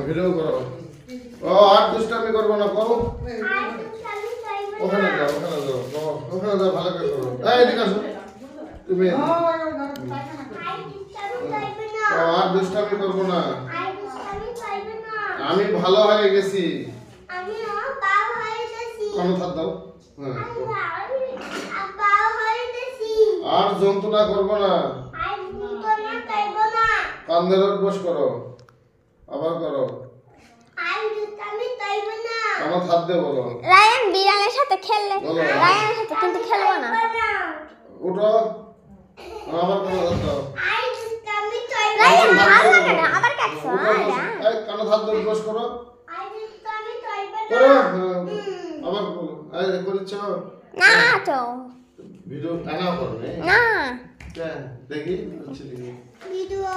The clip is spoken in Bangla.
ভিডিও করো। ও আর দুষ্টামি করবো না, করো। ওখানে যাও, ওখানে যাও, ভালো করে করো। এই ঠিক আছে, তুমি আর দুষ্টামি করবো না। আমি ভালো হয়ে গেছি। কানে হাত দাও। আর যন্ত্রণা করবো না। কান্দের অভ্যাস করো, আবার করো। আমার হাত দিয়ে বলো। রায়ান বিড়ালের সাথে খেললে, রায়ানের সাথে কিন্তু খেলবো না। উঠো, আবার কানে হাত দাও। রায়ান ভালো লাগে না, আবার কাটছো। এই কানে হাত দিয়ে অভ্যাস করো। করো, আবার বলো। এই করেছো? না তো। ভিডিও টানাও করবে। না। দেখি, আচ্ছা দেখি। ভিডিও